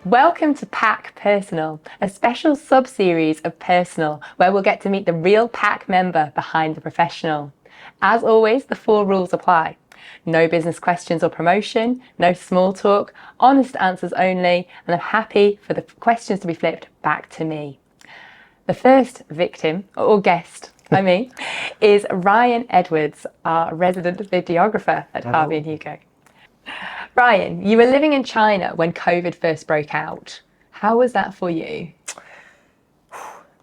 Welcome to Pack Personal, a special sub-series of Personal where we'll get to meet the real Pack member behind the professional. As always, the 4 rules apply. No business questions or promotion, no small talk, honest answers only, and I'm happy for the questions to be flipped back to me. The first victim, or guest, is Ryan Edwards, our resident videographer at Harvey Hugo. Ryan, you were living in China when COVID first broke out. How was that for you?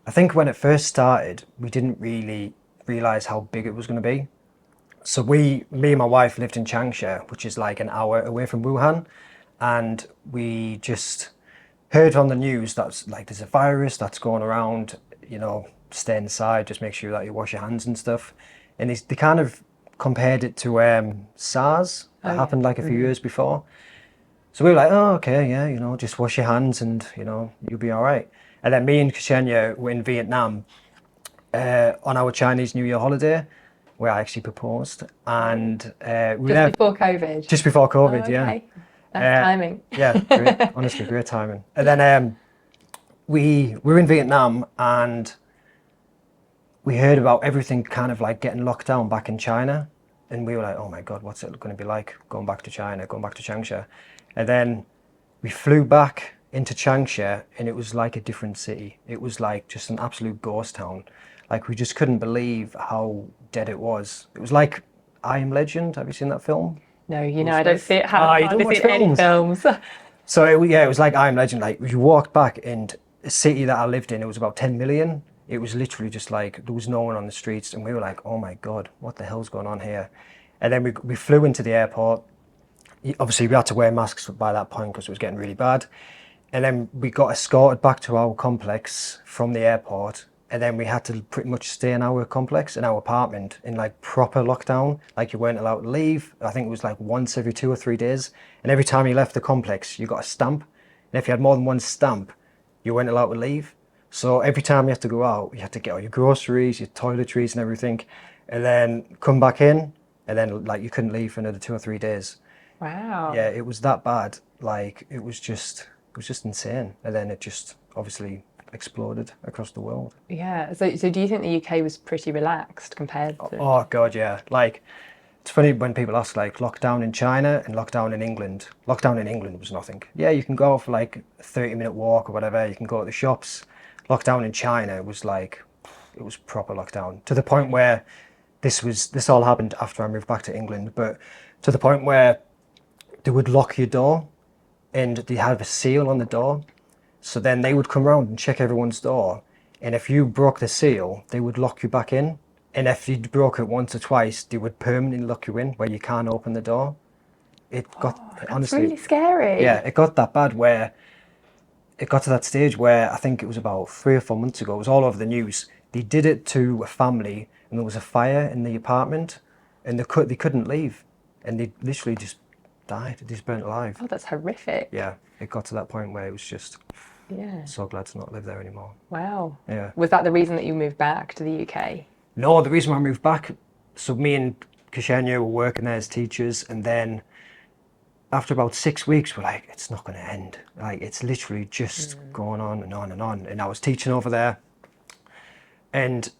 I think when it first started, we didn't really realise how big it was going to be. So me and my wife lived in Changsha, which is like an hour away from Wuhan. And we just heard on the news that's like there's a virus that's going around, stay inside, just make sure that you wash your hands and stuff. And they kind of compared it to SARS that happened like a few years before. So we were like, oh, okay, yeah, just wash your hands and, you'll be all right. And then me and Ksenia were in Vietnam on our Chinese New Year holiday, where I actually proposed. And we Just before COVID? Just before COVID, okay. yeah. That's timing. Yeah, great, honestly, great timing. And then we were in Vietnam and we heard about everything kind of like getting locked down back in China. And we were like, oh my God, what's it going to be like going back to China, going back to Changsha? And then we flew back into Changsha and it was like a different city. It was like just an absolute ghost town. Like we just couldn't believe how dead it was. It was like I Am Legend. Have you seen that film? No, I don't see it. You don't watch any films. So it was like I Am Legend. Like you walked back and a city that I lived in, it was about 10 million. It was literally just like, there was no one on the streets. And we were like, oh my God, what the hell's going on here? And then we flew into the airport. Obviously we had to wear masks by that point because it was getting really bad. And then we got escorted back to our complex from the airport. And then we had to pretty much stay in our complex, in our apartment, in like proper lockdown. Like you weren't allowed to leave. I think it was like once every 2 or 3 days. And every time you left the complex, you got a stamp. And if you had more than one stamp, you weren't allowed to leave. So every time you had to go out, you had to get all your groceries, your toiletries and everything. And then come back in. And then like you couldn't leave for another 2 or 3 days. Wow. Yeah, it was that bad. Like it was just insane. And then it just obviously exploded across the world. Yeah. So do you think the UK was pretty relaxed compared to? Oh God, yeah. Like it's funny when people ask like lockdown in China and lockdown in England. Lockdown in England was nothing. Yeah, you can go for like a 30-minute walk or whatever. You can go to the shops. Lockdown in China was like, it was proper lockdown to the point where this all happened after I moved back to England, but to the point where they would lock your door and they have a seal on the door. So then they would come around and check everyone's door. And if you broke the seal, they would lock you back in. And if you broke it once or twice, they would permanently lock you in where you can't open the door. It got, honestly, really scary. Yeah, it got that bad where it got to that stage where I think it was about 3 or 4 months ago. It was all over the news. They did it to a family and there was a fire in the apartment and they couldn't leave. And they literally just died. They just burnt alive. Oh, that's horrific. Yeah, it got to that point where it was just... Yeah. So glad to not live there anymore. Wow. Yeah. Was that the reason that you moved back to the UK? No, the reason I moved back, so me and Ksenia were working there as teachers, and then after about 6 weeks, we're like, it's not going to end. Like, it's literally just going on and on and on. And I was teaching over there, and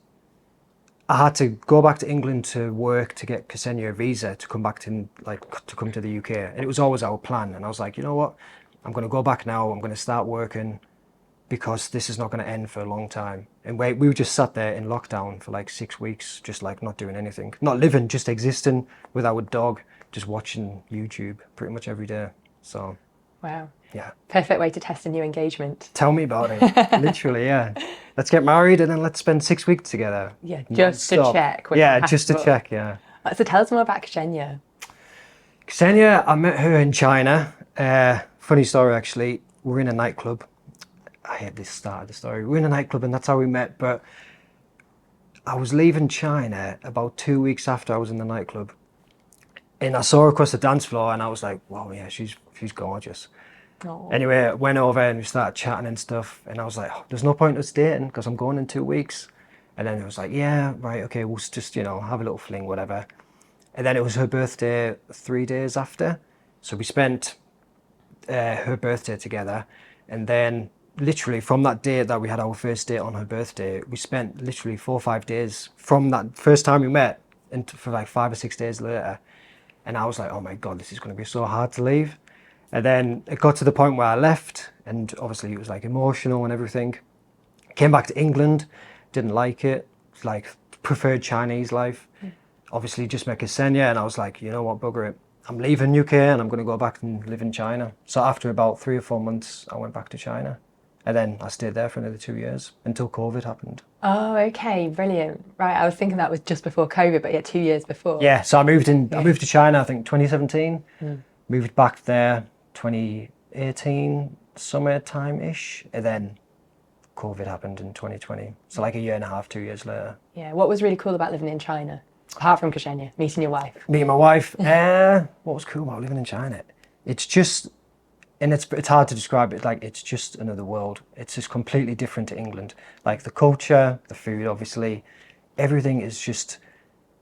I had to go back to England to work to get Ksenia a visa to come back to come to the UK. And it was always our plan. And I was like, you know what? I'm going to go back now. I'm going to start working because this is not going to end for a long time. And we just sat there in lockdown for like 6 weeks, just like not doing anything, not living, just existing with our dog, just watching YouTube pretty much every day. So, wow. Yeah. Perfect way to test a new engagement. Tell me about it. Literally, yeah. Let's get married and then let's spend 6 weeks together. Yeah, just to check. Yeah, just to check, yeah. So tell us more about Ksenia. Ksenia, I met her in China. Funny story, actually. We're in a nightclub. I hate this start of the story. We're in a nightclub and that's how we met. But I was leaving China about 2 weeks after I was in the nightclub. And I saw her across the dance floor and I was like, wow, yeah, she's gorgeous. Oh. Anyway, I went over and we started chatting and stuff. And I was like, oh, there's no point us dating because I'm going in 2 weeks. And then it was like, yeah, right, okay, we'll just, have a little fling, whatever. And then it was her birthday 3 days after. So we spent her birthday together. And then literally from that day that we had our first date on her birthday, we spent literally 4 or 5 days from that first time we met into for like 5 or 6 days later. And I was like, oh my God, this is going to be so hard to leave. And then it got to the point where I left, and obviously it was like emotional and everything. Came back to England, didn't like it, like preferred Chinese life. Obviously just met Ksenia, and I was like, you know what, bugger it. I'm leaving UK and I'm going to go back and live in China. So after about 3 or 4 months, I went back to China. And then I stayed there for another 2 years until COVID happened. Oh, okay, brilliant. Right, I was thinking that was just before COVID, but yeah, 2 years before. Yeah, so I moved to China, I think 2017. Moved back there 2018, summertime-ish. And then COVID happened in 2020. So like a year and a half, 2 years later. Yeah, what was really cool about living in China? Apart from Ksenia, meeting your wife. Meeting my wife. What was cool about living in China? It's just, and it's hard to describe it, like it's just another world. It's just completely different to England. Like the culture, the food, obviously, everything is just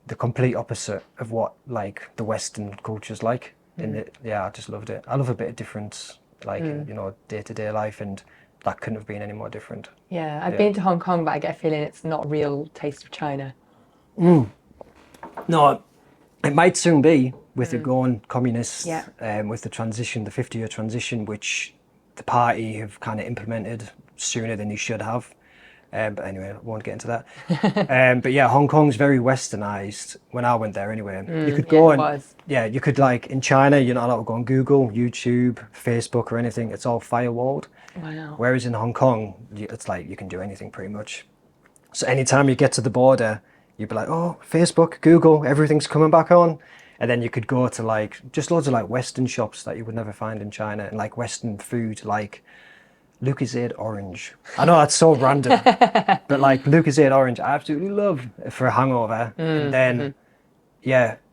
the complete opposite of what like the Western culture's like. And I just loved it. I love a bit of difference, like, you know, day-to-day life, and that couldn't have been any more different. Yeah, I've been to Hong Kong, but I get a feeling it's not a real taste of China. No, it might soon be with it going communist, Yeah. with the transition, the 50-year transition, which the party have kind of implemented sooner than they should have. But anyway, I won't get into that. But yeah, Hong Kong's very westernized when I went there anyway. You could go you could like in China, you're not allowed to go on Google, YouTube, Facebook or anything. It's all firewalled. Wow. Whereas in Hong Kong, it's like you can do anything pretty much. So anytime you get to the border, you'd be like, oh, Facebook, Google, everything's coming back on. And then you could go to like just loads of like Western shops that you would never find in China, and like Western food, like Lucozade orange. I know that's so random, but like Lucozade orange, I absolutely love for a hangover. And then,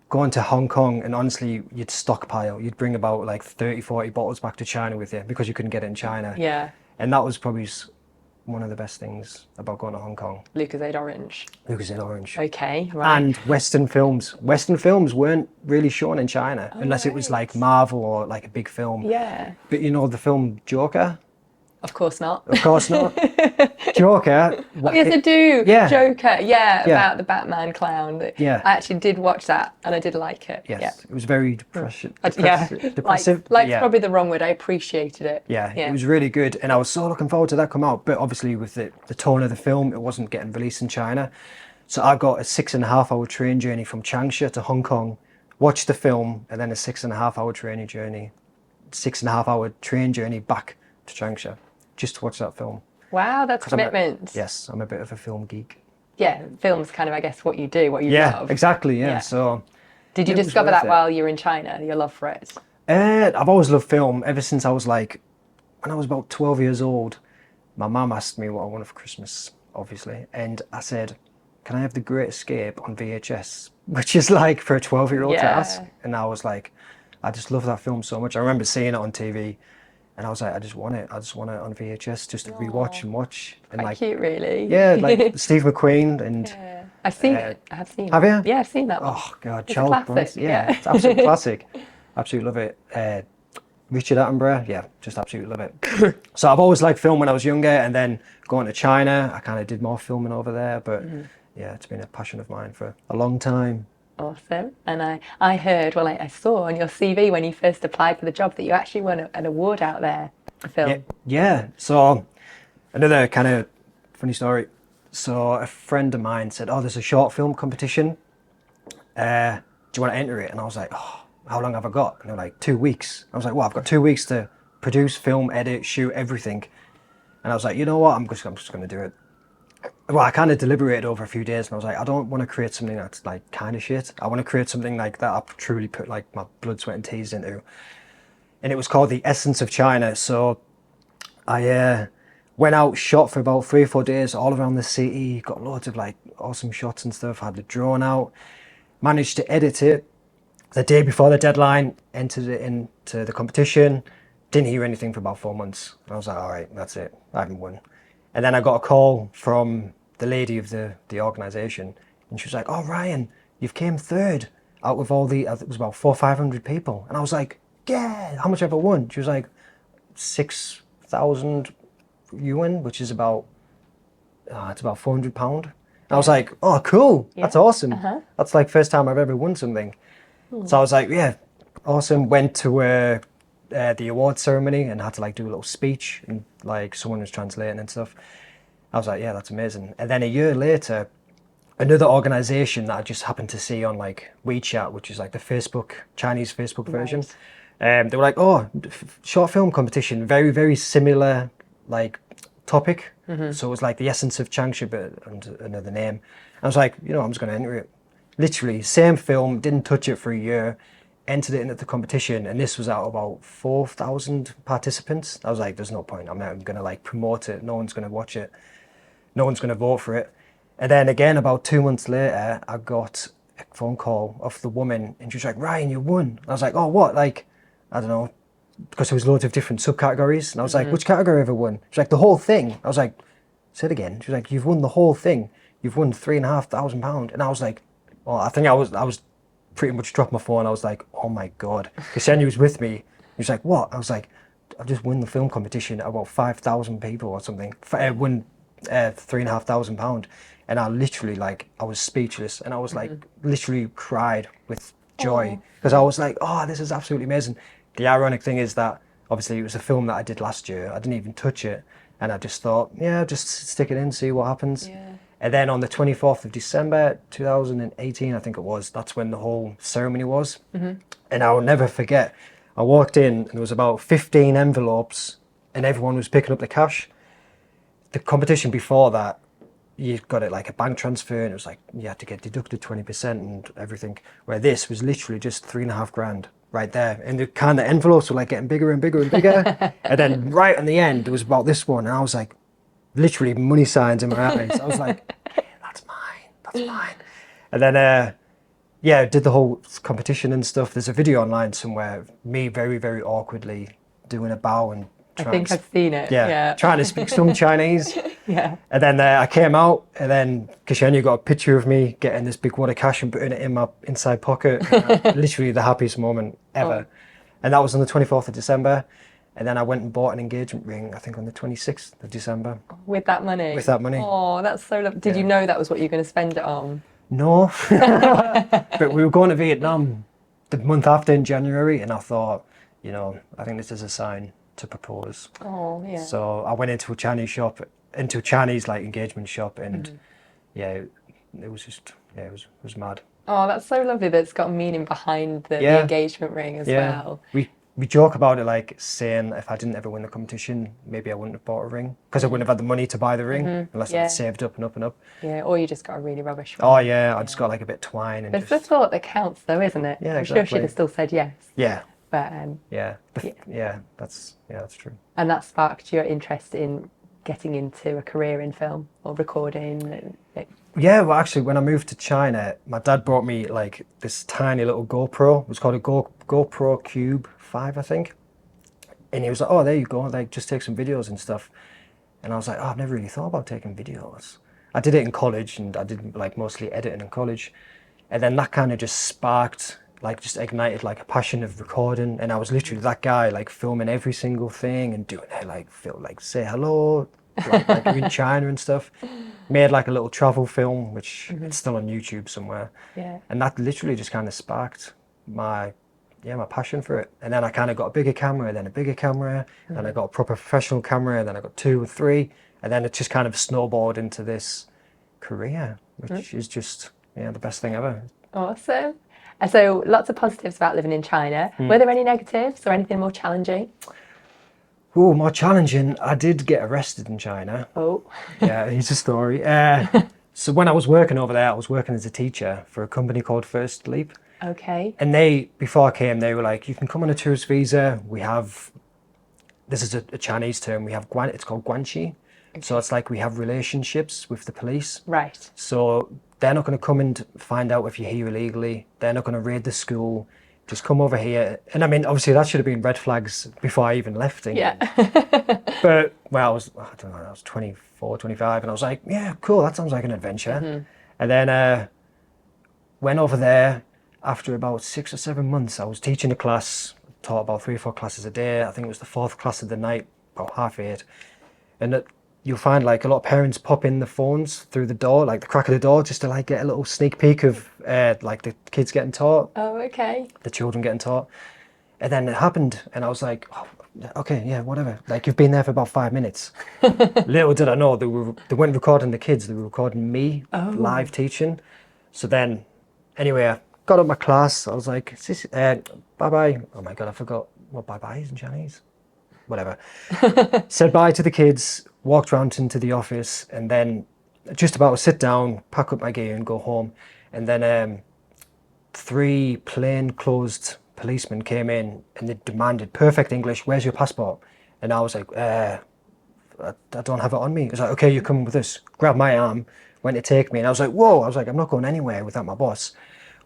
going to Hong Kong, and honestly, you'd stockpile. You'd bring about like 30, 40 bottles back to China with you because you couldn't get it in China. Yeah. And that was probably one of the best things about going to Hong Kong. Lucozade orange. Lucozade orange. Okay, right. And Western films. Western films weren't really shown in China unless it was like Marvel or like a big film. Yeah. But you know the film Joker? Of course not. Of course not. Joker. Oh, yes, I do. Yeah. Joker. Yeah, about the Batman clown. Yeah. I actually did watch that, and I did like it. Yes. Yeah. It was very depressive. Depressive. Like probably the wrong word. I appreciated it. Yeah, it was really good, and I was so looking forward to that come out. But obviously, with the tone of the film, it wasn't getting released in China. So I got a 6.5-hour train journey from Changsha to Hong Kong, watched the film, and then a 6.5-hour train journey back to Changsha, just to watch that film. Wow, that's commitment. Yes, I'm a bit of a film geek. Yeah, film's kind of, I guess, what you do, what you Yeah, love. exactly. Yeah. So. Did you discover that while you were in China, your love for it? I've always loved film ever since I was like, when I was about 12 years old. My mum asked me what I wanted for Christmas, obviously, and I said, can I have The Great Escape on VHS? Which is like for a 12-year-old to ask. And I was like, I just love that film so much. I remember seeing it on TV, and I was like, I just want it on VHS just to rewatch and watch. And Quite cute, really. Yeah, like Steve McQueen and... I've seen it. I have seen it. Have you? Yeah, I've seen that one. Oh, God. It's a classic. Yeah, it's absolute classic. Absolutely love it. Richard Attenborough, yeah, just absolutely love it. So I've always liked film when I was younger, and then going to China, I kind of did more filming over there. But yeah, it's been a passion of mine for a long time. Awesome. And I heard, well, I saw on your CV when you first applied for the job that you actually won an award out there for film. Yeah. So another kind of funny story. So a friend of mine said, oh, there's a short film competition. Do you want to enter it? And I was like, oh, how long have I got? And they're like, 2 weeks. I was like, well, I've got 2 weeks to produce, film, edit, shoot, everything. And I was like, you know what? I'm just going to do it. Well, I kind of deliberated over a few days, and I was like, I don't want to create something that's like kind of shit. I want to create something like that I truly put like my blood, sweat and tears into. And it was called The Essence of China. So I went out, shot for about 3 or 4 days all around the city, got loads of like awesome shots and stuff, had the drone out, managed to edit it. The day before the deadline, entered it into the competition, didn't hear anything for about 4 months. I was like, all right, that's it, I haven't won. And then I got a call from the lady of the organisation, and she was like, oh, Ryan, you've came third out of all the, it was about 400 or 500 people. And I was like, yeah, how much have I won? She was like, 5,000 yuan, which is about it's about £400. I was like, oh, cool, that's awesome. That's like first time I've ever won something. So I was like, yeah, awesome. Went to the award ceremony and had to like do a little speech, and like someone was translating and stuff. I was like, yeah, that's amazing. And then a year later, another organization that I just happened to see on like WeChat, which is like the Chinese Facebook version. They were like, oh, short film competition, very, very similar like topic. So it was like the essence of Changsha, but under another name. I was like, you know, I'm just going to enter it. Literally, same film, didn't touch it for a year, entered it into the competition, and this was out of about 4,000 participants. I was like, there's no point. I'm not going to like promote it. No one's going to watch it. No one's going to vote for it. And then again, about 2 months later, I got a phone call of the woman, and she was like, Ryan, you won. I was like, oh, what? Like, I don't know, because there was loads of different subcategories. And I was like, which category have I won? She's like, the whole thing. I was like, say it again. She was like, you've won the whole thing. You've won £3,500. And I was like, well, I think I was pretty much dropped my phone. I was like, oh my God. Because Shenya was with me. He was like, what? I was like, I've just won the film competition. About 5,000 people or something. I won £3,500. And I literally I was speechless. And I was like, literally cried with joy. Because I was like, oh, this is absolutely amazing. The ironic thing is that obviously it was a film that I did last year. I didn't even touch it. And I just thought, yeah, just stick it in, see what happens. Yeah. And then on the 24th of December, 2018, I think it was, that's when the whole ceremony was. And I'll never forget, I walked in and there was about 15 envelopes and everyone was picking up the cash. The competition before that, you got it like a bank transfer and it was like, you had to get deducted 20% and everything. Where this was literally just £3,500. Right there, and the kind of envelopes were like getting bigger and bigger and bigger. And then right on the end, there was about this one, and I was like, literally money signs in my eyes. I was like, yeah, that's mine. And then, yeah, did the whole competition and stuff. There's a video online somewhere, me very, very awkwardly doing a bow and I think I've seen it. Yeah, trying to speak some Chinese. Yeah. And then I came out, and then Kashenya got a picture of me getting this big wad of cash and putting it in my inside pocket. Literally the happiest moment ever. And that was on the 24th of December. And then I went and bought an engagement ring, I think on the 26th of December. With that money? With that money. Oh, that's so lovely. Did you know that was what you were going to spend it on? No. But we were going to Vietnam the month after in January, and I thought, you know, I think this is a sign to propose. Oh, yeah. So I went into a Chinese shop, like engagement shop, and yeah, it was just, yeah, it was mad. Oh, that's so lovely that it's got a meaning behind the engagement ring as well. We joke about it, like saying if I didn't ever win the competition, maybe I wouldn't have bought a ring because I wouldn't have had the money to buy the ring unless I'd saved up and up and up. Yeah, or you just got a really rubbish ring. Oh yeah, I just got like a bit of twine. And it's the thought that counts though, isn't it? Yeah, I'm sure she'd have still said yes. Yeah. But that's true. And that sparked your interest in getting into a career in film or recording? Yeah, well, actually, when I moved to China, my dad brought me like this tiny little GoPro. It was called a GoPro Cube 5, I think. And he was like, "Oh, there you go. Like, just take some videos and stuff." And I was like, "Oh, I've never really thought about taking videos." I did it in college, and I did like mostly editing in college. And then that kind of just sparked, like, just ignited like a passion of recording. And I was literally that guy, like filming every single thing and doing it, like say hello, like in China and stuff. Made like a little travel film, which it's still on YouTube somewhere. Yeah. And that literally just kind of sparked my passion for it. And then I kind of got a bigger camera, then a bigger camera, then I got a proper professional camera, then I got 2 or 3, and then it just kind of snowballed into this career, which is just the best thing ever. Awesome. So lots of positives about living in China. Were there any negatives or anything more challenging? Oh, more challenging. I did get arrested in China. Oh. Yeah, it's a story. So when I was working over there, I was working as a teacher for a company called First Leap. Okay. And before I came, they were like, you can come on a tourist visa. This is a Chinese term, it's called guanxi. Okay. So it's like we have relationships with the police. Right. So they're not going to come and find out if you're here illegally. They're not going to raid the school. Just come over here. And I mean, obviously that should have been red flags before I even left England. Yeah. But, well, I was 24, 25, and I was like, yeah, cool, that sounds like an adventure. And then went over there. After about 6 or 7 months, I was teaching a class, taught about 3 or 4 classes a day. I think it was the 4th class of the night, about 8:30. And you'll find like a lot of parents pop in the phones through the door, like the crack of the door, just to like get a little sneak peek of like the kids getting taught, Oh, okay. the children getting taught. And then it happened, and I was like, oh, okay, yeah, whatever. Like, you've been there for about 5 minutes. Little did I know they weren't recording the kids; they were recording me live teaching. So then, anyway, I got up my class. I was like, bye bye. Oh my god, I forgot what bye bye is in Chinese. Whatever. Said bye to the kids. Walked round into the office, and then just about to sit down, pack up my gear, and go home. And then 3 plain-clothes policemen came in, and they demanded perfect English. Where's your passport? And I was like, I don't have it on me. It was like, okay, you're coming with us. Grabbed my arm, went to take me, and I was like, whoa. I was like, I'm not going anywhere without my boss.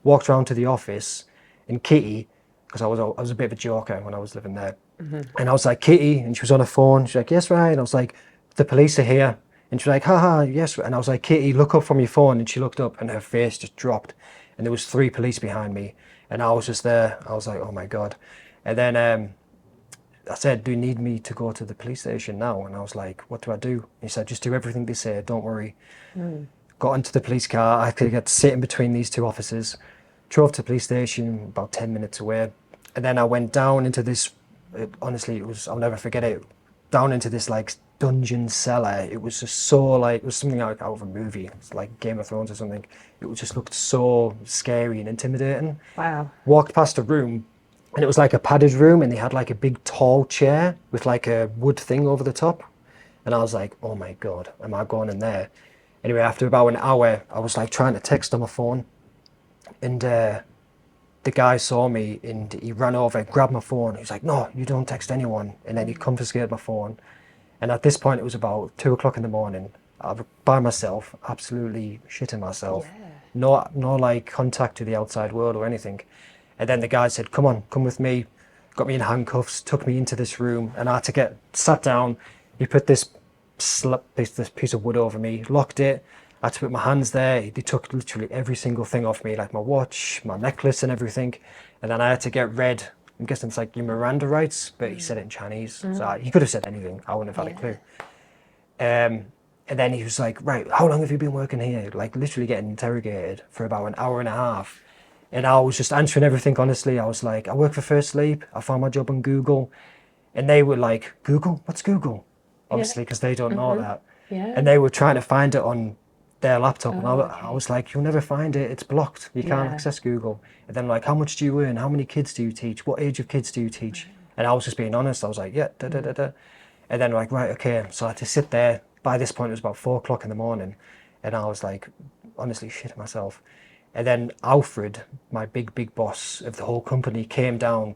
Walked round to the office, and Kitty, because I was a bit of a joker when I was living there, and I was like, Kitty, and she was on her phone. She's like, yes, right. And I was like, the police are here. And she was like, haha, yes. And I was like, Kitty, look up from your phone. And she looked up, and her face just dropped. And there was 3 police behind me, and I was just there. I was like, oh my god. And then I said, do you need me to go to the police station now? And I was like, what do I do? He said, just do everything they say, don't worry. Got into the police car. I could get to sit in between these 2 officers. Drove to the police station, about 10 minutes away. And then I went down into this, honestly, I'll never forget it, down into this like dungeon cellar. It was just so like, it was something like out of a movie. It's like Game of Thrones or something. It just looked so scary and intimidating. Wow. Walked past a room, and it was like a padded room, and they had like a big tall chair with like a wood thing over the top. And I was like, oh my god, am I going in there? Anyway, after about an hour, I was like trying to text on my phone, and the guy saw me, and he ran over, grabbed my phone. He was like, no, you don't text anyone. And then he confiscated my phone. And at this point, it was about 2 o'clock in the morning. I was by myself, absolutely shitting myself. No like contact to the outside world or anything. And then the guy said, come on, come with me. Got me in handcuffs, took me into this room, and I had to get sat down. He put this piece of wood over me, locked it. I had to put my hands there. They took literally every single thing off me, like my watch, my necklace and everything. And then I had to get read. I'm guessing it's like your Miranda rights, but he said it in Chinese. So he could have said anything. I wouldn't have had a clue. And then he was like, right, how long have you been working here? Like literally getting interrogated for about an hour and a half. And I was just answering everything honestly. I was like, I work for First Sleep. I found my job on Google. And they were like, Google? What's Google? Obviously, because they don't know that. And they were trying to find it on their laptop. And I was like, you'll never find it. It's blocked. You can't access Google. And then like, how much do you earn? How many kids do you teach? What age of kids do you teach? And I was just being honest. I was like, yeah, da da da da. And then like, right, okay. So I had to sit there. By this point, it was about 4 o'clock in the morning. And I was like, honestly, shitting myself. And then Alfred, my big boss of the whole company, came down,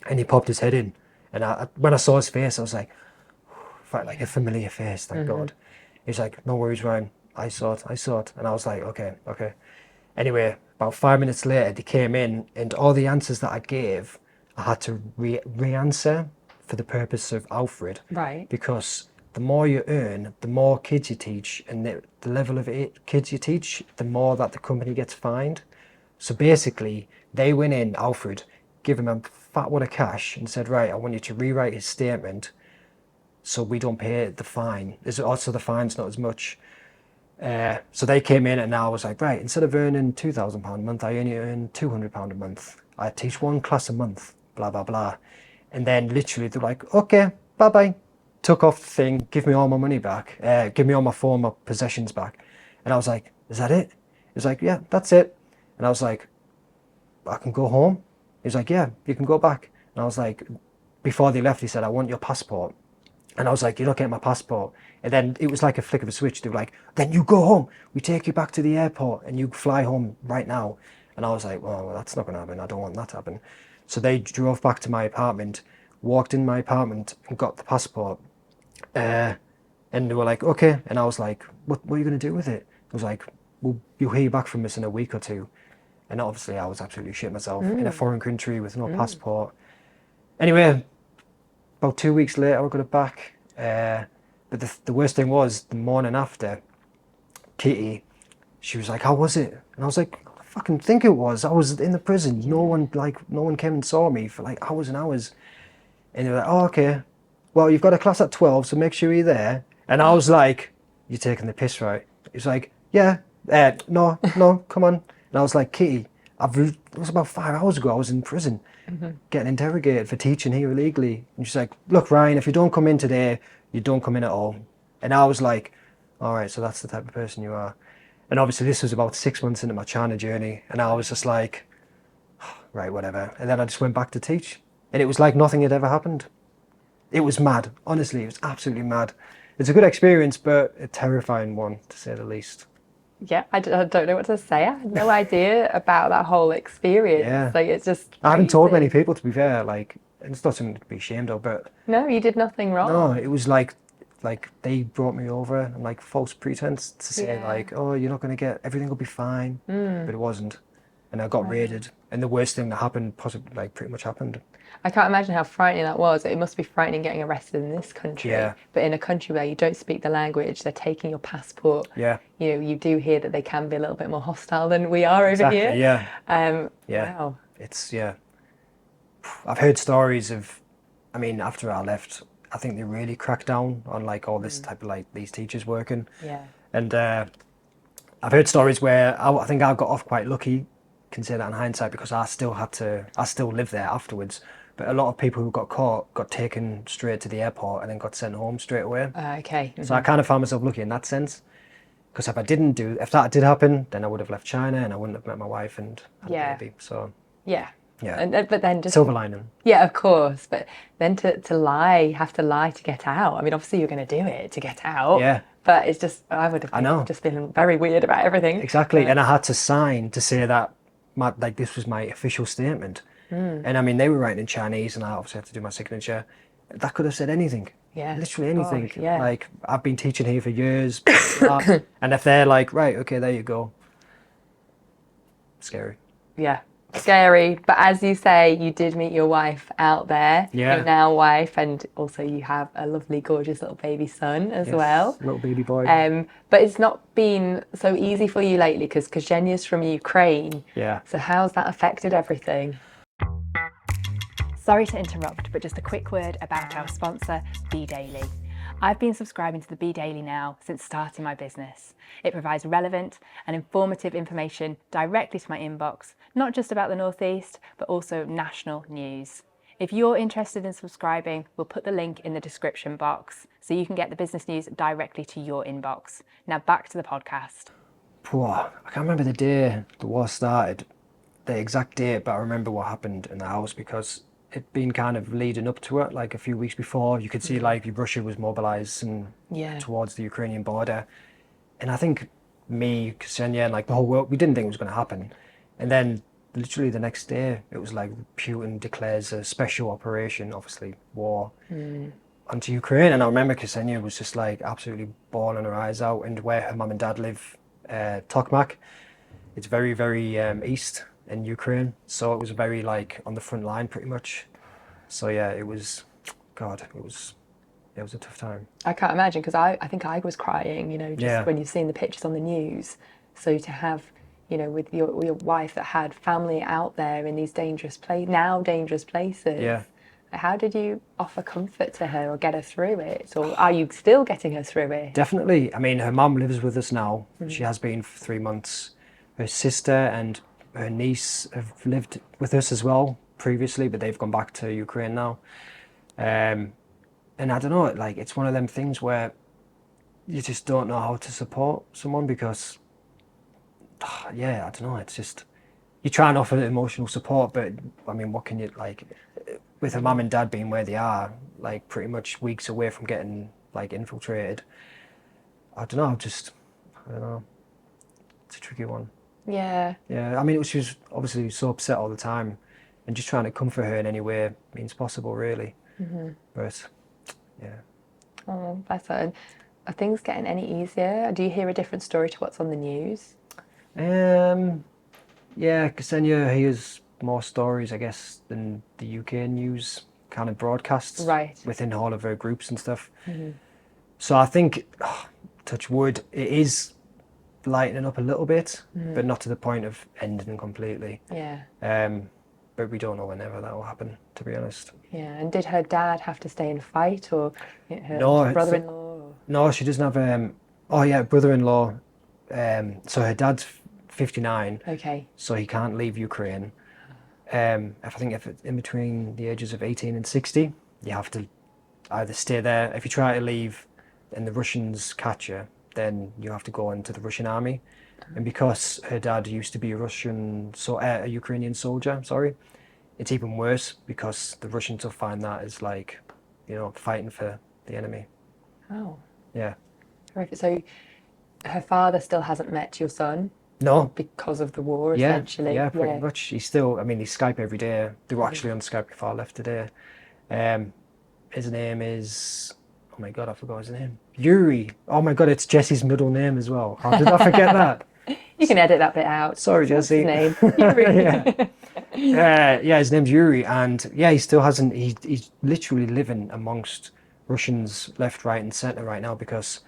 and he popped his head in. And when I saw his face, I was like, felt like a familiar face, thank God. He's like, no worries, Ryan. I saw it. And I was like, okay. Anyway, about 5 minutes later, they came in, and all the answers that I gave, I had to re-answer for the purpose of Alfred. Right. Because the more you earn, the more kids you teach, and the level of kids you teach, the more that the company gets fined. So basically, they went in, Alfred, give him a fat wad of cash, and said, right, I want you to rewrite his statement so we don't pay the fine. Also, the fine's not as much. So they came in, and I was like, right, instead of earning £2,000 a month, I only earn £200 a month. I teach 1 class a month, blah, blah, blah. And then literally they're like, okay, bye-bye. Took off the thing, give me all my money back, give me all my phone, my possessions back. And I was like, is that it? He was like, yeah, that's it. And I was like, I can go home? He was like, yeah, you can go back. And I was like, before they left, he said, I want your passport. And I was like, you're not getting my passport. And then it was like a flick of a switch. They were like, then you go home. We take you back to the airport and you fly home right now. And I was like, well, that's not going to happen. I don't want that to happen. So they drove back to my apartment, walked in my apartment and got the passport. And they were like, okay. And I was like, what are you going to do with it? I was like, well, you'll hear back from us in a week or 2. And obviously I was absolutely shit myself in a foreign country with no passport. Anyway, about 2 weeks later, I got it back. But the worst thing was, the morning after, Kitty, she was like, how was it? And I was like, I fucking think it was. I was in the prison. No one came and saw me for like hours and hours. And they were like, oh, okay. well, you've got a class at 12, so make sure you're there. And I was like, you're taking the piss, right? He's like, yeah, no, come on. And I was like, Kitty, it was about 5 hours ago, I was in prison getting interrogated for teaching here illegally. And she's like, look, Ryan, if you don't come in today, you don't come in at all. And I was like, all right, so that's the type of person you are. And obviously this was about 6 months into my China journey. And I was just like, right, whatever. And then I just went back to teach. And it was like nothing had ever happened. It was mad. Honestly, it was absolutely mad. It's a good experience, but a terrifying one, to say the least. Yeah, I don't know what to say. I had no idea about that whole experience. Yeah. Like, it's just I haven't told many crazy. people, to be fair. Like, and it's not something to be ashamed of, but No, you did nothing no, wrong. it was like they brought me over and like false pretense to say Yeah. like, oh, you're not going to get, everything will be fine. But it wasn't. And I got raided. And the worst thing that happened, possibly, like, pretty much happened. I can't imagine how frightening that was. It must be frightening getting arrested in this country. Yeah. But in a country where you don't speak the language, they're taking your passport. Yeah. You know, you do hear that they can be a little bit more hostile than we are over Exactly, here. yeah. Yeah. Wow. It's, yeah. I've heard stories of, I mean, after I left, I think they really cracked down on like all this type of like these teachers working. Yeah. And I've heard stories where I think I got off quite lucky, consider that in hindsight, because I still lived there afterwards. But a lot of people who got caught got taken straight to the airport and then got sent home straight away. Okay. So I kind of found myself lucky in that sense. Because if that did happen, then I would have left China and I wouldn't have met my wife and had Yeah. a baby. So Yeah. yeah, And but then just silver lining. yeah, of course. But then to lie, have to lie to get out. I mean, obviously you're going to do it to get out. Yeah. But it's just I would have know. just been very weird about everything. Exactly, and I had to sign to say that like this was my official statement. And I mean, they were writing in Chinese, and I obviously had to do my signature. That could have said anything. Yeah. Literally anything. Gosh, yeah. Like, I've been teaching here for years, and if they're like, right, okay, there you go. Scary. Yeah. Scary. But as you say, you did meet your wife out there. Yeah. Your now wife, and also you have a lovely, gorgeous little baby son as Yes, well. little baby boy. But it's not been so easy for you lately because Ksenia's from Ukraine. Yeah. So how's that affected everything? Sorry to interrupt, but just a quick word about our sponsor, Be Daily. I've been subscribing to the Be Daily now since starting my business. It provides relevant and informative information directly to my inbox, not just about the Northeast, but also national news. If you're interested in subscribing, we'll put the link in the description box so you can get the business news directly to your inbox. Now back to the podcast. I can't remember the day the war started, the exact date, but I remember what happened in the house because it'd been kind of leading up to it, like a few weeks before. You could see like Russia was mobilised and towards the Ukrainian border. And I think me, Ksenia, and like the whole world, we didn't think it was going to happen. And then literally the next day, it was like Putin declares a special operation, obviously war, onto Ukraine. And I remember Ksenia was just like absolutely bawling her eyes out. And where her mum and dad live, Tokmak, it's very, very east in Ukraine. So it was very like on the front line pretty much. So yeah, it was a tough time. I can't imagine because I think I was crying, you know, just when you've seen the pictures on the news. So to have, you know, with your wife that had family out there in these dangerous places. Yeah. How did you offer comfort to her or get her through it? Or are you still getting her through it? Definitely. I mean, her mum lives with us now. She has been for 3 months. Her sister and her niece have lived with us as well previously, but they've gone back to Ukraine now. And I don't know, like it's one of them things where you just don't know how to support someone because, I don't know, it's just, you try and offer emotional support, but I mean, what can you, like, with her mum and dad being where they are, like pretty much weeks away from getting like infiltrated, I don't know, it's a tricky one. Yeah. Yeah, I mean, she was obviously so upset all the time and just trying to comfort her in any way means possible, really. But, yeah. Oh, bless her. And are things getting any easier? Do you hear a different story to what's on the news? Yeah, Ksenia hears more stories, I guess, than the UK news kind of broadcasts within all of her groups and stuff. So I think, touch wood, it is lightening up a little bit, but not to the point of ending completely. Yeah. but we don't know whenever that will happen, to be honest. Yeah, and did her dad have to stay and fight, or her No, brother-in-law? Or... no, she doesn't have. Oh yeah, brother-in-law. So her dad's 59, Okay. so he can't leave Ukraine. I think if it's in between the ages of 18 and 60, you have to either stay there. If you try to leave, and the Russians catch you, then you have to go into the Russian army. And because her dad used to be a Ukrainian soldier, sorry, it's even worse because the Russians will find that as like, fighting for the enemy. Oh, Yeah. horrific. So her father still hasn't met your son No. because of the war, Yeah. essentially. Yeah. Pretty much. He's still. I mean, he Skype every day. They were actually on Skype before I left today. His name is. Oh my God, I forgot his name. Yuri. Oh my God, it's Jesse's middle name as well. How did I forget that? You can edit that bit out. Sorry, Jesse. What's his name? Yuri. Yeah, his name's Yuri, and yeah, he still hasn't. He's literally living amongst Russians left, right, and centre right now because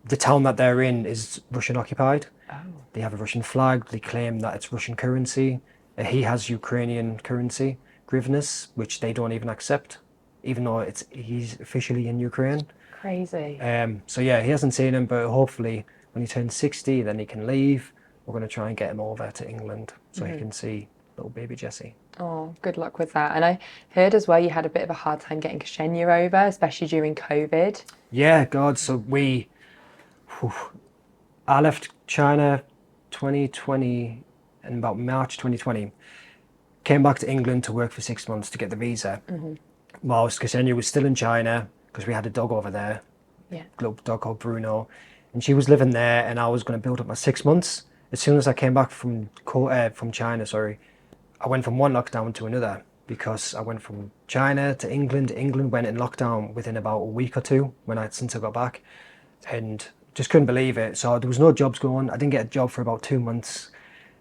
the town that they're in is Russian occupied. Oh. They have a Russian flag. They claim that it's Russian currency. He has Ukrainian currency, hryvnias, which they don't even accept, even though he's officially in Ukraine. Crazy. So yeah, he hasn't seen him, but hopefully when he turns 60, then he can leave. We're going to try and get him over to England so he can see little baby Jesse. Oh, good luck with that. And I heard as well you had a bit of a hard time getting Ksenia over, especially during COVID. Yeah, God. So I left China 2020 in about March 2020. Came back to England to work for 6 months to get the visa. Whilst Ksenia was still in China because we had a dog over there, Yeah. a little dog called Bruno, and she was living there, and I was going to build up my 6 months. As soon as I came back from China, I went from one lockdown to another because I went from China to England. England went in lockdown within about a week or two since I got back, and just couldn't believe it. So there was no jobs going. I didn't get a job for about 2 months,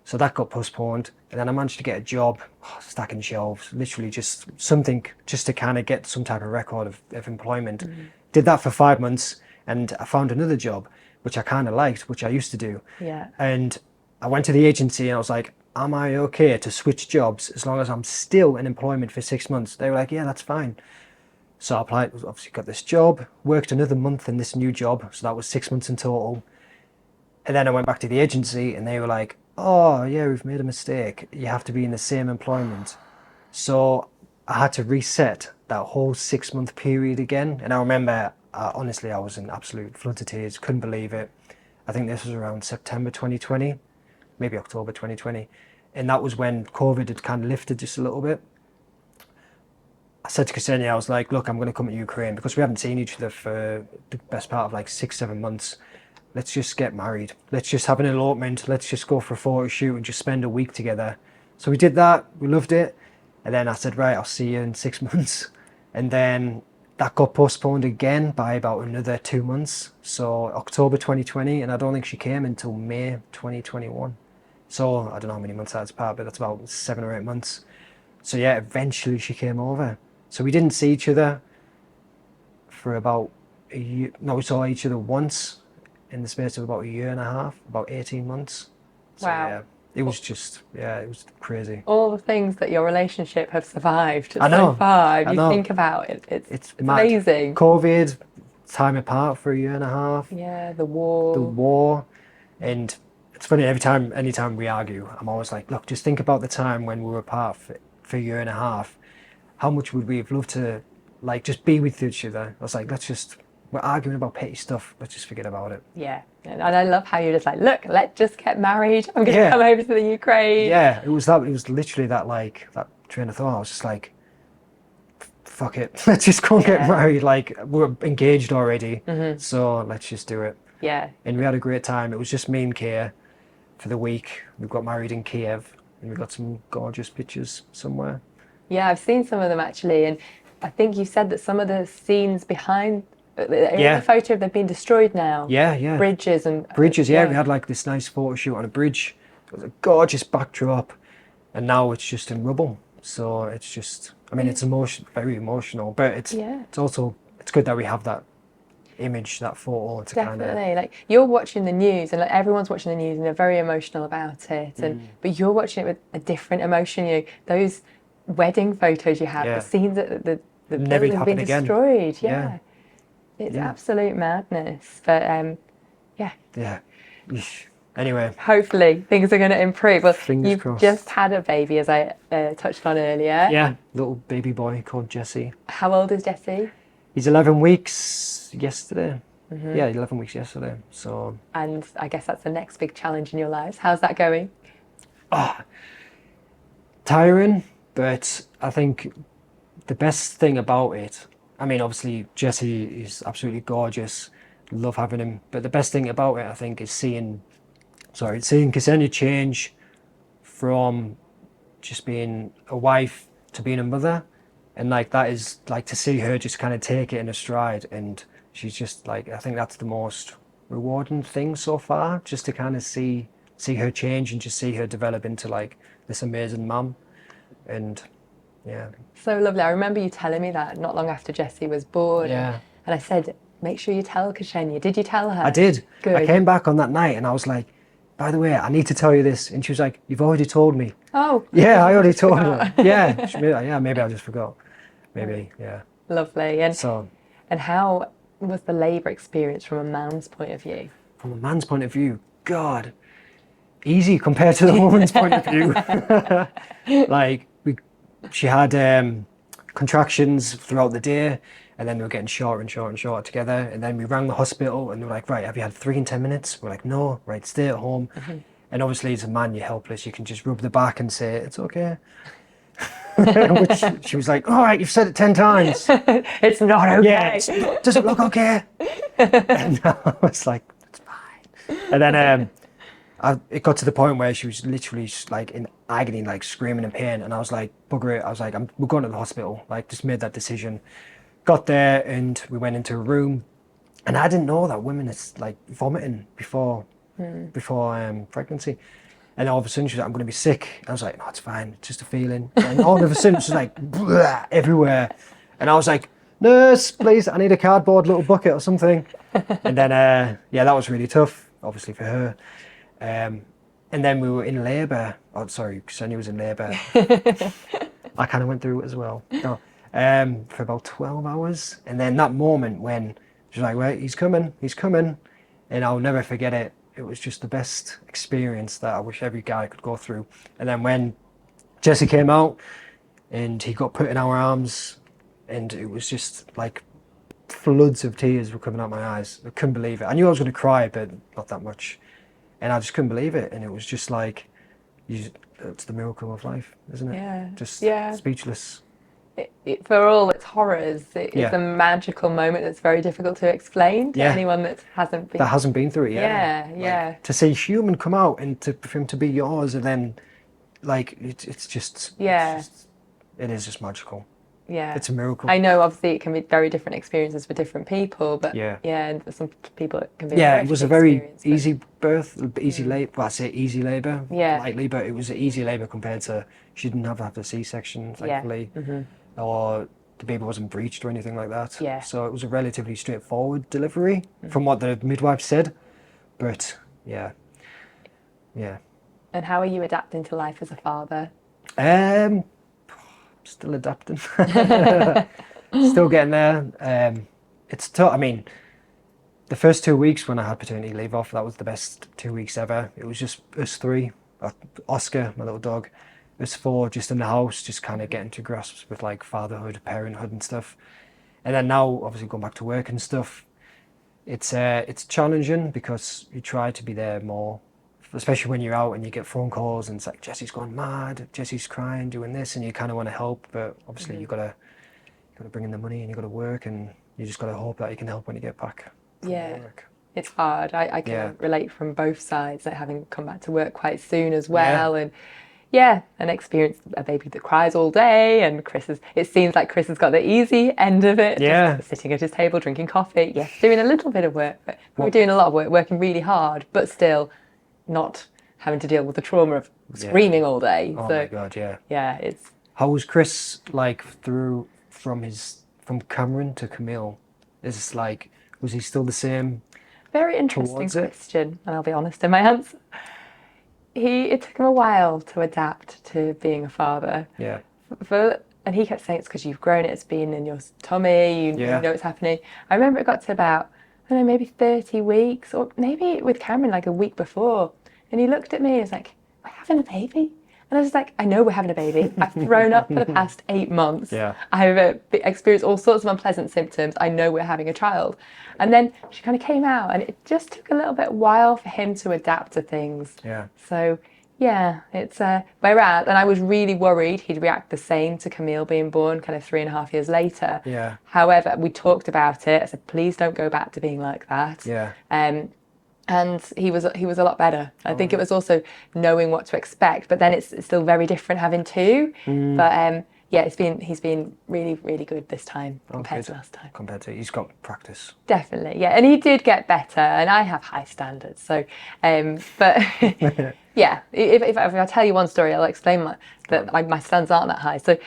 so that got postponed. And then I managed to get a job stacking shelves, literally just something just to kind of get some type of record of employment. Did that for 5 months, and I found another job which I kind of liked, which I used to do. Yeah. And I went to the agency and I was like, am I okay to switch jobs as long as I'm still in employment for 6 months? They were like, yeah, that's fine. So I applied, obviously got this job, worked another month in this new job. So that was 6 months in total. And then I went back to the agency and they were like, oh yeah, we've made a mistake. You have to be in the same employment. So I had to reset that whole 6 month period again. And I remember, honestly, I was in absolute flood of tears, couldn't believe it. I think this was around September 2020, maybe October 2020. And that was when COVID had kind of lifted just a little bit. I said to Ksenia, I was like, look, I'm going to come to Ukraine because we haven't seen each other for the best part of like 6-7 months. Let's just get married. Let's just have an elopement. Let's just go for a photo shoot and just spend a week together. So we did that. We loved it. And then I said, right, I'll see you in 6 months. And then that got postponed again by about another 2 months. So October 2020, and I don't think she came until May 2021. So I don't know how many months that's apart, but that's about 7 or 8 months. So yeah, eventually she came over. So we didn't see each other for about a year. No, we saw each other once in the space of about a year and a half, about 18 months. So, Wow. Yeah, it was just, it was crazy. All the things that your relationship have survived I know, so far. If I you know. think about it, it's mad. amazing. COVID, time apart for a year and a half. Yeah, the war. The war. And it's funny, anytime we argue, I'm always like, look, just think about the time when we were apart for a year and a half. How much would we have loved to like just be with each other? I was like, we're arguing about petty stuff. Let's just forget about it. Yeah, and I love how you're just like, look, let's just get married. I'm going to Yeah. come over to the Ukraine. Yeah, it was literally that train of thought. I was just like, fuck it. Let's just go and get married. Like, we're engaged already. So let's just do it. Yeah. And we had a great time. It was just me and Kia for the week. We got married in Kiev and we got some gorgeous pictures somewhere. Yeah, I've seen some of them actually. And I think you said that some of the scenes behind the photo of them being destroyed now. Yeah. Bridges and... Bridges, yeah. We had like this nice photo shoot on a bridge. It was a gorgeous backdrop. And now it's just in rubble. So it's just, I mean, it's very emotional, but it's good that we have that image, that photo to kind of... Definitely. Like you're watching the news and like everyone's watching the news and they're very emotional about it. And but you're watching it with a different emotion. You know, those wedding photos you have, Yeah. the scenes that the Never building being happen again. destroyed. Yeah. It's Yeah. absolute madness. But yeah. Yeah. Yeesh. Anyway, Hopefully things are going to improve. Well, Fingers you've crossed. just had a baby, as I touched on earlier. yeah, little baby boy called Jesse. How old is Jesse? He's 11 weeks yesterday. Yeah, 11 weeks yesterday. So And I guess that's the next big challenge in your lives. How's that going? tiring, but I think the best thing about it, I mean, obviously Jesse is absolutely gorgeous. Love having him. But the best thing about it, I think, is seeing Ksenia change from just being a wife to being a mother. And like that is like to see her just kind of take it in a stride, and she's just like, I think that's the most rewarding thing so far, just to kind of see her change and just see her develop into like this amazing mum. And yeah. So lovely. I remember you telling me that not long after Jessie was born. Yeah. And I said, make sure you tell Ksenia. Did you tell her? I did. Good. I came back on that night and I was like, by the way, I need to tell you this. And she was like, you've already told me. Oh. Yeah, I already told her. Yeah. Yeah, maybe I just forgot. Maybe, yeah. Lovely. And how was the labour experience from a man's point of view? From a man's point of view, God, easy compared to the woman's point of view. Like, she had contractions throughout the day, and then they were getting shorter and shorter and shorter together. And then we rang the hospital, and they were like, right, have you had 3 in 10 minutes? We're like, no, right, stay at home. And obviously, as a man, you're helpless. You can just rub the back and say, it's okay. Which she was like, all right, you've said it 10 times. It's not okay. Yeah, does it look okay? And I was like, it's fine. And then it got to the point where she was literally just like in agony, like screaming in pain. And I was like, bugger it. I was like, we're going to the hospital. Like, just made that decision. Got there and we went into a room. And I didn't know that women is like vomiting before pregnancy. And all of a sudden she was like, I'm going to be sick. I was like, no, it's fine. It's just a feeling. And all of a sudden she was like, blah, everywhere. And I was like, nurse, please, I need a cardboard little bucket or something. And then, yeah, that was really tough, obviously for her. And then we were in labour. Oh, sorry, Ksenia was in labour. I kind of went through it as well. No, for about 12 hours. And then that moment when she was like, well, he's coming. And I'll never forget it. It was just the best experience that I wish every guy could go through. And then when Jesse came out and he got put in our arms, and it was just like floods of tears were coming out my eyes. I couldn't believe it. I knew I was going to cry, but not that much. And I just couldn't believe it. And it was just like, it's the miracle of life, isn't it? Yeah. Just Yeah. speechless. For all its horrors, it's a magical moment that's very difficult to explain to anyone that hasn't been through it yet. Yeah. Like, to see human come out and for him to be yours, and then like it's just it is just magical. Yeah, it's a miracle. I know obviously it can be very different experiences for different people, but and for some people it can be it was a very easy birth, easy labor. Well, I say easy labor lightly, but it was an easy labor compared to, she didn't have to have a C-section, thankfully. Or the baby wasn't breached or anything like that. Yeah. So it was a relatively straightforward delivery from what the midwife said. But yeah. And how are you adapting to life as a father? Still adapting. Still getting there. It's tough. I mean, the first 2 weeks when I had paternity leave off, that was the best 2 weeks ever. It was just us 3. Oscar, my little dog. Us 4 just in the house, just kind of getting to grasps with like fatherhood, parenthood and stuff. And then now, obviously going back to work and stuff, it's challenging because you try to be there more, especially when you're out and you get phone calls and it's like, Jesse's gone mad, Jesse's crying, doing this, and you kind of want to help, but obviously you gotta bring in the money and you gotta work, and you just gotta hope that you can help when you get back from work. It's hard. I can relate from both sides, like having come back to work quite soon as well, and and experience a baby that cries all day, and it seems like Chris has got the easy end of it, just sitting at his table drinking coffee, doing a little bit of work, but we're doing a lot of work, working really hard, but still not having to deal with the trauma of screaming all day. Oh my God, it's... How was Chris like from Cameron to Camille? Is this like, Was he still the same Very interesting towards it? question, and I'll be honest in my answer. It took him a while to adapt to being a father. Yeah. And he kept saying it's because you've grown it, it's been in your tummy, you Yeah. know it's happening. I remember it got to about, I don't know, maybe 30 weeks, or maybe with Cameron like a week before. And he looked at me and he was like, we're having a baby? And I was like, I know we're having a baby. I've thrown up for the past 8 months. Yeah. I've experienced all sorts of unpleasant symptoms. I know we're having a child. And then she kind of came out, and it just took a little bit while for him to adapt to things. Yeah. So yeah, it's where we're at. And I was really worried he'd react the same to Camille being born kind of 3.5 years later. Yeah. However, we talked about it. I said, please don't go back to being like that. Yeah. And he was a lot better. I think it was also knowing what to expect, but then it's still very different having two. But yeah, he's been really, really good this time compared to last time. Compared to, he's got practice. Definitely, yeah, and he did get better, and I have high standards. So, but yeah, if I tell you one story, I'll explain that my standards aren't that high. So,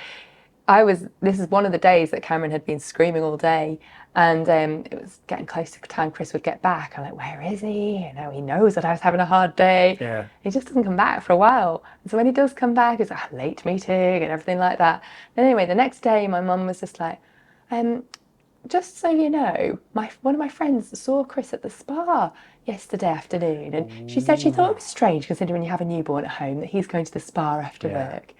this is one of the days that Cameron had been screaming all day, and it was getting close to the time Chris would get back. I'm like, where is he? You know, he knows that I was having a hard day. Yeah. He just doesn't come back for a while. And so when he does come back, it's like a late meeting and everything like that. And anyway, the next day, my mum was just like, just so you know, one of my friends saw Chris at the spa yesterday afternoon, and she said she thought it was strange considering you have a newborn at home that he's going to the spa after work.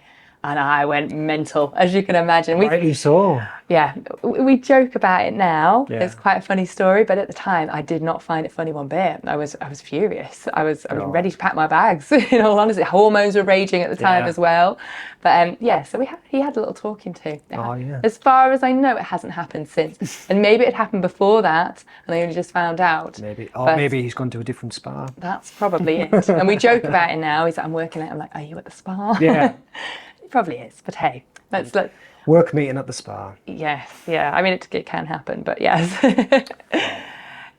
And I went mental, as you can imagine. Rightly so. Yeah, we joke about it now. Yeah. It's quite a funny story, but at the time, I did not find it funny one bit. I was furious. I was ready to pack my bags. In all honesty, hormones were raging at the time as well. But yeah, so he had a little talking to. Oh, yeah. As far as I know, it hasn't happened since, and maybe it happened before that, and I only just found out. Maybe, or But maybe he's gone to a different spa. that's probably it. And we joke about it now. He's like, I'm working out. I'm like, are you at the spa? Yeah. It probably is, but hey, let's look. Work meeting at the spa. Yes, yeah. I mean, it can happen, but yes.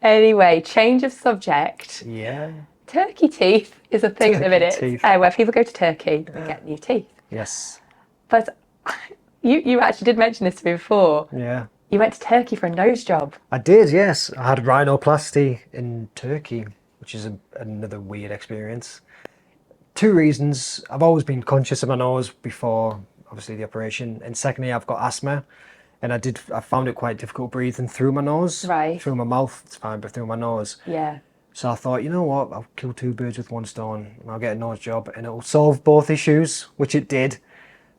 Anyway, change of subject. Yeah. Turkey teeth is a thing at the minute. teeth. Where people go to Turkey, they get new teeth. Yes. But you actually did mention this to me before. Yeah. You went to Turkey for a nose job. I did, yes. I had rhinoplasty in Turkey, which is another weird experience. 2 reasons. I've always been conscious of my nose before, obviously, the operation. And secondly, I've got asthma. And I found it quite difficult breathing through my nose. Right. Through my mouth, it's fine, but through my nose. Yeah. So I thought, you know what, I'll kill 2 birds with 1 stone. And I'll get a nose job and it'll solve both issues, which it did.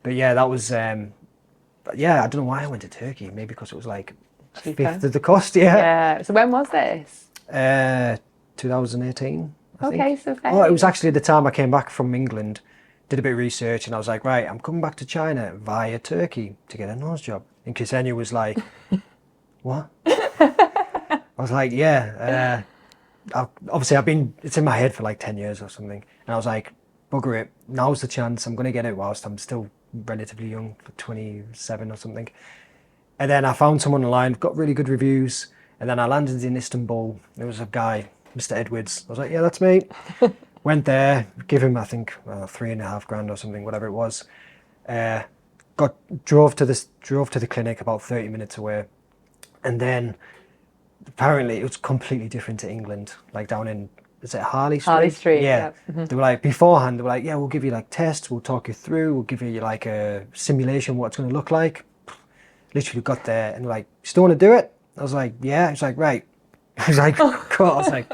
But yeah, that was, but yeah, I don't know why I went to Turkey. Maybe because it was like a fifth of the cost, Yeah. So when was this? 2018. I Okay, think. so fair. Oh, it was actually the time I came back from England, did a bit of research, and I was like, right, I'm coming back to China via Turkey to get a nose job. And Ksenia was like, what? I was like, yeah. Obviously, it's in my head for like 10 years or something. And I was like, bugger it, now's the chance. I'm going to get it whilst I'm still relatively young, 27 or something. And then I found someone online, got really good reviews. And then I landed in Istanbul. There was a guy, Mr. Edwards. I was like, yeah, that's me. Went there, give him, I think, $3,500 or something, whatever it was. Drove to the clinic about 30 minutes away. And then apparently it was completely different to England, like down in, is it Harley Street? Harley Street, Yeah. yeah. Mm-hmm. They were like, beforehand, they were like, yeah, we'll give you like tests, we'll talk you through, we'll give you like a simulation, what it's going to look like. Literally got there and they're like, you still want to do it? I was like, yeah. He's like, right. I was like, cool. I was like,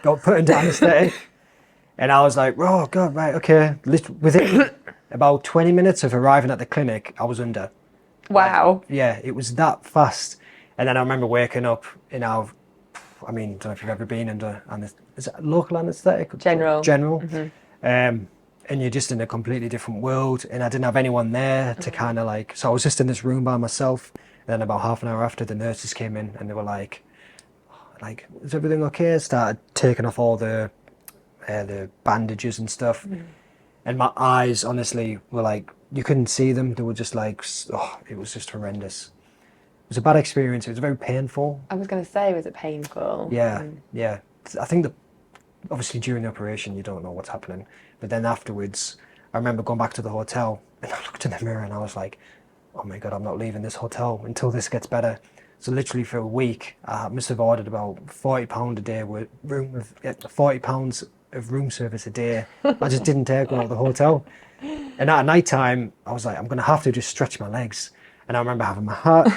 got put into anesthetic. And I was like, oh God, right, okay. Within about 20 minutes of arriving at the clinic, I was under. Wow. Yeah, it was that fast. And then I remember waking up in our, I mean, I don't know if you've ever been under, is it local anaesthetic? General. Mm-hmm. And you're just in a completely different world. And I didn't have anyone there to kind of like, so I was just in this room by myself. And then about half an hour after, the nurses came in and they were like, is everything okay? Started taking off all the bandages and stuff. Mm. And my eyes, honestly, were like, you couldn't see them. They were just like, oh, it was just horrendous. It was a bad experience. It was very painful. I was going to say, was it painful? Yeah, yeah. I think obviously during the operation, you don't know what's happening. But then afterwards, I remember going back to the hotel and I looked in the mirror and I was like, oh my God, I'm not leaving this hotel until this gets better. So literally for a week, I must have ordered about £40 a day with £40 of room service a day. I just didn't dare go to the hotel. And at night time, I was like, I'm going to have to just stretch my legs. And I remember having my hat,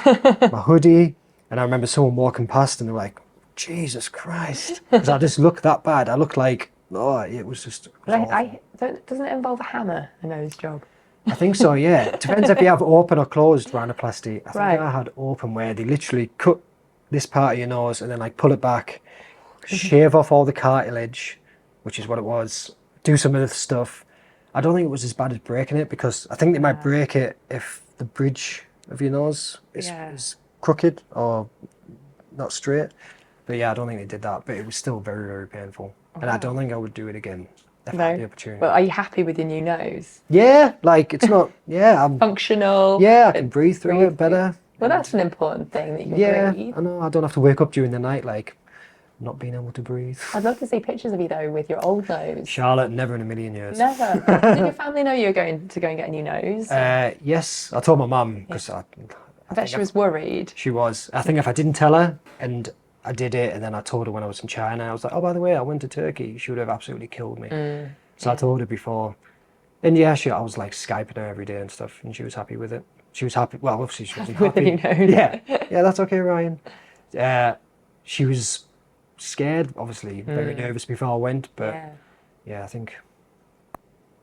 my hoodie, and I remember someone walking past and they were like, Jesus Christ. Because I just looked that bad. I looked like, oh, it was just, it was awful. Doesn't it involve a hammer, a nose job? I think so, yeah. It depends if you have open or closed rhinoplasty. I think Right. I had open where they literally cut this part of your nose and then like pull it back, shave off all the cartilage, which is what it was, do some of the stuff. I don't think it was as bad as breaking it because I think they might break it if the bridge of your nose is crooked or not straight. But yeah, I don't think they did that. But it was still very, very painful. And I don't think I would do it again if I had the opportunity. Well, are you happy with your new nose? Yeah, like it's not, I'm Functional? Yeah, I can breathe through it better. Well, that's an important thing that you can breathe. I know. I don't have to wake up during the night like not being able to breathe. I'd love to see pictures of you though with your old nose. Charlotte, never in a million years. Never. Did your family know you were going to go and get a new nose? Yes, I told my mum because I bet she was worried. She was. I think if I didn't tell her and I did it and then I told her when I was in China, I was like, oh, by the way, I went to Turkey, she would have absolutely killed me. So I told her before. And yeah, I was like Skyping her every day and stuff and she was happy with it. She was happy. Well, obviously she wasn't With the happy. new nose. Yeah, that's okay, Ryan. She was scared, obviously, very nervous before I went, but yeah, I think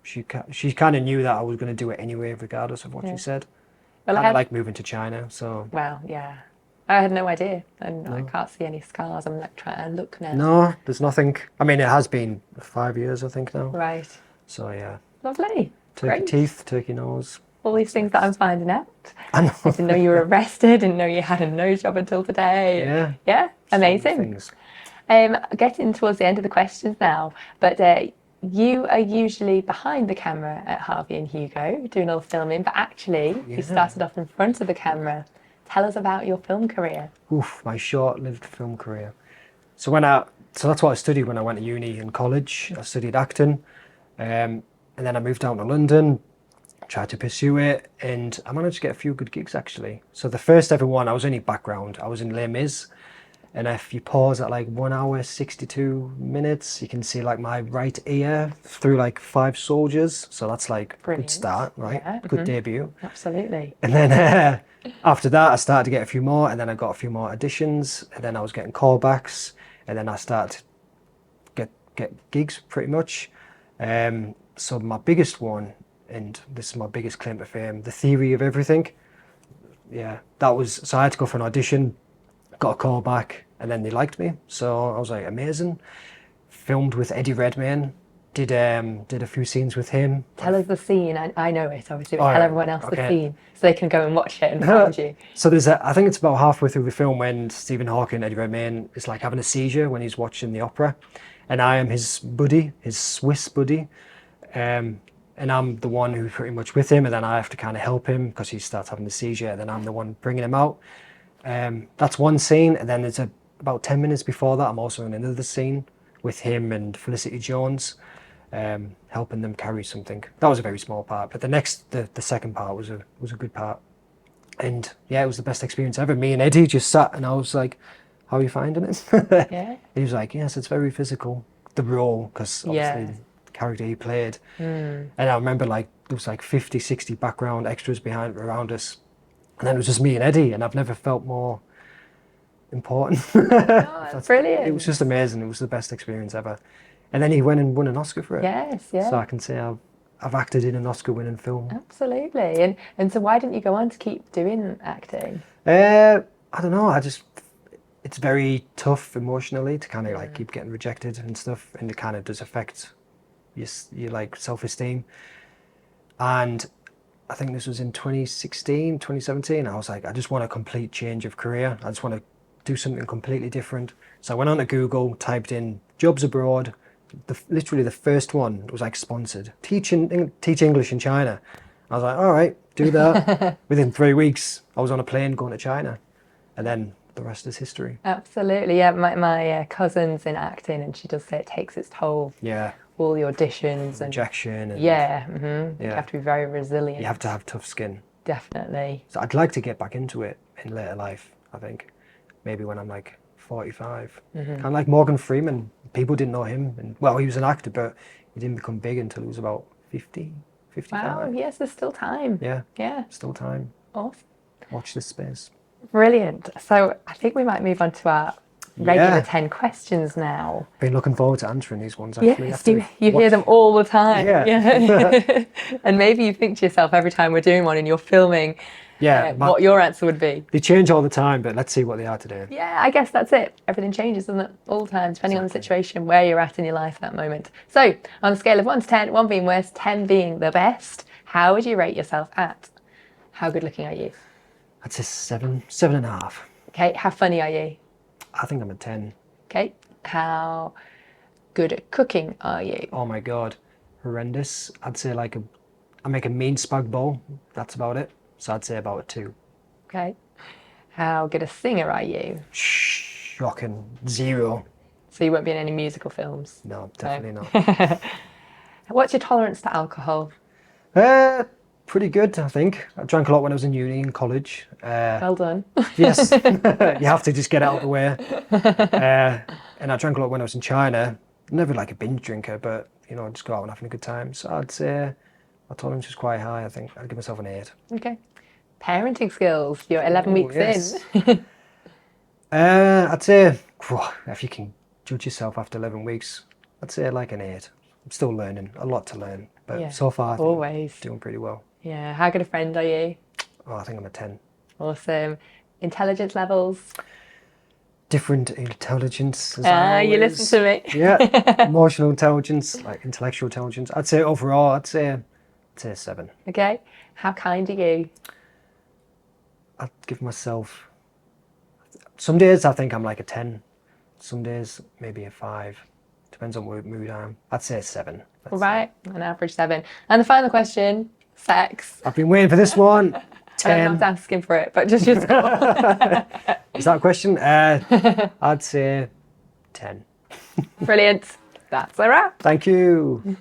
she kind of knew that I was going to do it anyway, regardless of what she said. Well, I like moving to China, so. Well, yeah. I had no idea, and I can't see any scars. I'm like trying to look now. No, there's nothing. I mean, it has been 5 years, I think now. Right. So yeah. Lovely. Turkey teeth, turkey nose. All these things that I'm finding out. I know. I didn't know you were arrested. Didn't know you had a nose job until today. Yeah. Yeah. Amazing. Getting towards the end of the questions now, but you are usually behind the camera at Harvey and Hugo doing all the filming, but actually you started off in front of the camera. Tell us about your film career. Oof, my short-lived film career. So that's what I studied when I went to uni and college. I studied acting, and then I moved down to London, tried to pursue it, and I managed to get a few good gigs actually. So the first ever one, I was only background. I was in Les Mis, and if you pause at like 1 hour 62 minutes, you can see like my right ear through like 5 soldiers. So that's like a good start, right? Yeah. Good debut. Absolutely. And then after that, I started to get a few more, and then I got a few more auditions, and then I was getting callbacks, and then I started to get gigs pretty much. So my biggest one, and this is my biggest claim to fame, The Theory of Everything. Yeah, so I had to go for an audition, got a call back, and then they liked me. So I was like, amazing. Filmed with Eddie Redmayne, did a few scenes with him. Tell us the scene. I know it, obviously, but tell everyone else the scene so they can go and watch it and find you. So I think it's about halfway through the film when Stephen Hawking, Eddie Redmayne, is like having a seizure when he's watching the opera. And I am his buddy, his Swiss buddy. And I'm the one who's pretty much with him, and then I have to kind of help him because he starts having the seizure, and then I'm the one bringing him out. That's one scene, and then there's about 10 minutes before that, I'm also in another scene with him and Felicity Jones, helping them carry something. That was a very small part, but the second part was a good part. And yeah, it was the best experience ever. Me and Eddie just sat, and I was like, how are you finding it? Yeah. He was like, yes, it's very physical, the role, because obviously the character he played. And I remember like there was like 50, 60 background extras around us. And then it was just me and Eddie, and I've never felt more important. Oh, that's brilliant. It was just amazing. It was the best experience ever. And then he went and won an Oscar for it. Yes, yeah. So I can say I've acted in an Oscar-winning film. Absolutely. And so why didn't you go on to keep doing acting? I don't know. It's very tough emotionally to kind of like keep getting rejected and stuff, and it kind of does affect your like self-esteem. And I think this was in 2016, 2017. I was like, I just want a complete change of career. I just want to do something completely different. So I went on to Google, typed in jobs abroad. Literally the first one was like sponsored. Teach English in China. I was like, all right, do that. Within 3 weeks, I was on a plane going to China. And then the rest is history. Absolutely, yeah. My cousin's in acting, and she does say it takes its toll. Yeah. All the auditions and rejection. And, You have to be very resilient. You have to have tough skin. Definitely. So I'd like to get back into it in later life. I think. Maybe when I'm like 45. Kind of like Morgan Freeman. People didn't know him. And, well, he was an actor, but he didn't become big until he was about 50, 55. Wow, yes, there's still time. Yeah, Yeah, still time. awesome. Watch this space. Brilliant. So I think we might move on to our regular Yeah. 10 questions now. Been looking forward to answering these ones, actually. Yes, you hear them all the time. Yeah. And maybe you think to yourself every time we're doing one and you're filming Yeah, what your answer would be. they change all the time, but let's see what they are today. Yeah, I guess that's it. Everything changes, doesn't it? All the time, depending on the situation, where you're at in your life at that moment. So, on a scale of 1 to 10, 1 being worst, 10 being the best, how would you rate yourself at? How good looking are you? I'd say 7.5. Okay, how funny are you? I think I'm a 10. Okay, how good at cooking are you? Oh my God, horrendous. I'd say I make a mean spag bowl. That's about it. So I'd say about a 2. Okay, how good a singer are you? Shocking. 0. So you won't be in any musical films? No, definitely not. What's your tolerance to alcohol? Pretty good, I think. I drank a lot when I was in uni and college. Well done. Yes, you have to just get out of the way. And I drank a lot when I was in China. Never like a binge drinker, but just go out and having a good time. So I'd say my tolerance is quite high. I think I'd give myself an 8. Okay. Parenting skills. You're 11 weeks yes. in. I'd say if you can judge yourself after 11 weeks, I'd say like an 8. I'm still learning, a lot to learn, but Yeah, so far I think always. I'm doing pretty well. Yeah. How good a friend are you? Oh, I think I'm a 10. Awesome. Intelligence levels? Different intelligence. You listen to me. Yeah, emotional intelligence, like intellectual intelligence. I'd say overall, I'd say 7. Okay. How kind are you? I'd give myself. Some days I think I'm like a 10. Some days maybe a 5. Depends on what mood I'm. I'd say a 7. All right. An average 7. And the final question, sex. I've been waiting for this one. I'm 10. not asking for it, but just your score. Is that a question? I'd say 10. Brilliant. That's a wrap. Thank you.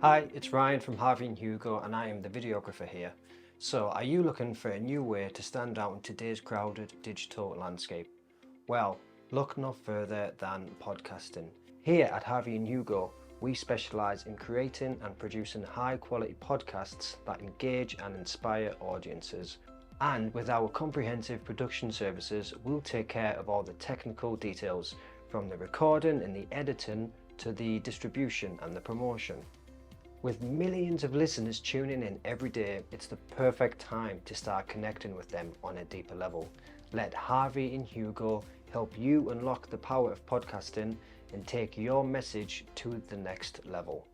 Hi, it's Ryan from Harvey Hugo and I am the videographer here. So, are you looking for a new way to stand out in today's crowded digital landscape? Well, look no further than podcasting. Here at Harvey Hugo, we specialise in creating and producing high quality podcasts that engage and inspire audiences. And with our comprehensive production services, we'll take care of all the technical details, from the recording and the editing to the distribution and the promotion. With millions of listeners tuning in every day, it's the perfect time to start connecting with them on a deeper level. Let Harvey and Hugo help you unlock the power of podcasting and take your message to the next level.